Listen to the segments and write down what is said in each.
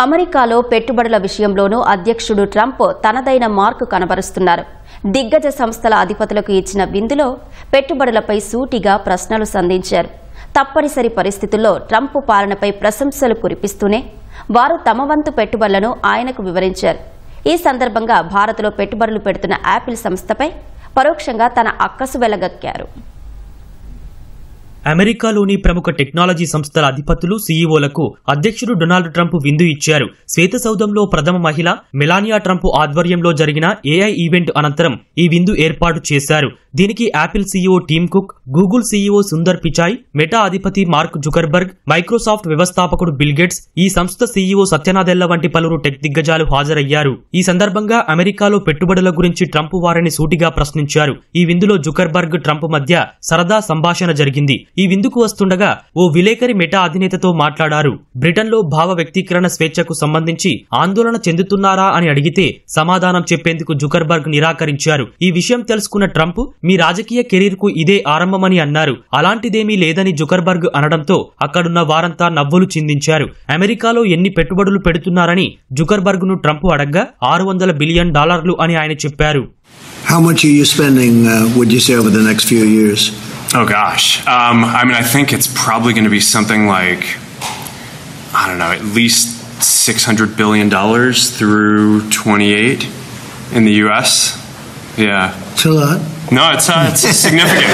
అమెరికాలో పెట్టుబడుల విషయంలోనూ అధ్యక్షుడు ట్రంప్ తనదైన మార్కు కనబరుస్తున్నారు. దిగ్గజ సంస్థల అధిపతులకు ఇచ్చిన విందులో పెట్టుబడులపై సూటిగా ప్రశ్నలు సంధించారు. తప్పనిసరి పరిస్థితుల్లో ట్రంప్ పాలనపై ప్రశంసలు కురిపిస్తూనే వారు తమ వంతు పెట్టుబడులను ఆయనకు వివరించారు. ఈ సందర్భంగా భారత్లో పెట్టుబడులు పెడుతున్న యాపిల్ సంస్థపై పరోక్షంగా తన అక్కసు వెళ్లగక్కారు. అమెరికాలోని ప్రముఖ టెక్నాలజీ సంస్థల అధిపతులు సీఈఓలకు అధ్యక్షుడు డొనాల్డ్ ట్రంప్ విందు ఇచ్చారు. శ్వేతసౌధంలో ప్రథమ మహిళ మెలానియా ట్రంప్ ఆధ్వర్యంలో జరిగిన ఏఐ ఈవెంట్ అనంతరం ఈ విందు ఏర్పాటు చేశారు. దీనికి Apple CEO Tim Cook, Google CEO Sundar Pichai, Meta అధిపతి మార్క్ జుకర్బర్గ్, మైక్రోసాఫ్ట్ వ్యవస్థాపకుడు బిల్ గేట్స్, ఈ సంస్థ సీఈఓ సత్యనాదెల్ల వంటి పలువురు టెక్ దిగ్గజాలు హాజరయ్యారు. ఈ సందర్భంగా అమెరికాలో పెట్టుబడుల గురించి ట్రంప్ వారిని సూటిగా ప్రశ్నించారు. ఈ విందులో జుకర్బర్గ్, ట్రంప్ మధ్య సరదా సంభాషణ జరిగింది. ఈ విందుకు వస్తుండగా ఓ విలేకరి మెటా అధినేతతో మాట్లాడారు. బ్రిటన్లో భావ వ్యక్తీకరణ స్వేచ్ఛకు సంబంధించి ఆందోళన చెందుతున్నారా అని అడిగితే సమాధానం చెప్పేందుకు జుకర్బర్గ్ నిరాకరించారు. ఈ విషయం తెలుసుకున్న ట్రంప్, మీ రాజకీయ కెరీర్ కు ఇదే ఆరంభమని అన్నారు. అలాంటిదేమీ లేదని జుకర్బర్గ్ అనడంతో అక్కడున్న వారంతా నవ్వులు చిందించారు. అమెరికాలో ఎన్ని పెట్టుబడులు పెడుతున్నారని జుకర్బర్గ్ ను ట్రంప్ అడగ్గా $600 బిలియన్ అని ఆయన చెప్పారు. How much are you spending, would you say, over the next few years? Oh gosh. I think it's probably going to be something like, I don't know, at least $600 billion through 28 in the US. Yeah. It's a lot. No, it's significant.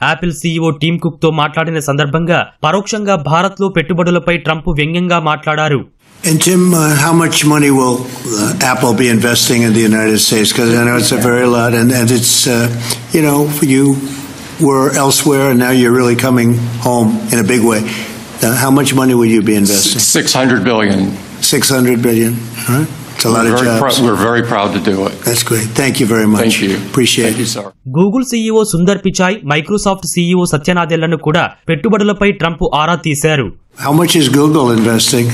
Apple CEO Tim Cook తో మాట్లాడిన సందర్భంగా పరోక్షంగా భారత్లో పెట్టుబడులపై Trump వ్యంగ్యంగా మాట్లాడారు. And Tim, how much money will Apple be investing in the United States? Because I know it's a very lot, and it's you were elsewhere, and now you're really coming home in a big way. How much money will you be investing? $600 billion. $600 billion. All right. It's a lot of jobs. We're very proud to do it. That's great. Thank you very much. Thank you. Appreciate it. Sir. Google CEO Sundar Pichai, Microsoft CEO సత్యనాదెల్లను కూడా పెట్టుబడులపై Trump ఆరా తీశారు. How much is Google investing?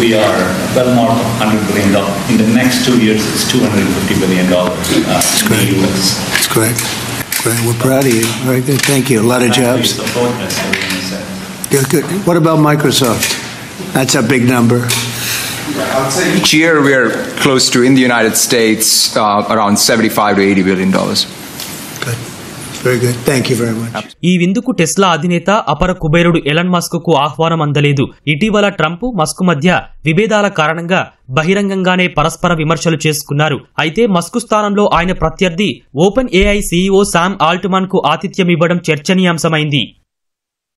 We are well north of $100 billion. In the next 2 years, it's $250 billion That's great. in the US. That's great. Great. We're proud of you. Very good. Thank you. A lot of jobs. Good. What about Microsoft? That's a big number. I would say each year we are close to, in the United States, around $75 to $80 billion. Good. Very good. Thank you very much. ఈ విందుకు Tesla అధినేత అపర కుబేరుడు Elon Musk కు ఆహ్వానం అందలేదు. ఇటీవల Trump, Musk మధ్య విభేదాల కారణంగా బహిరంగంగానే పరస్పర విమర్శలు చేసుకున్నారు. అయితే మస్క్ స్థానంలో ఆయన ప్రత్యర్థి open AI CEO Sam Altman కు ఆతిథ్యం ఇవ్వడం చర్చనీయాంశమైంది.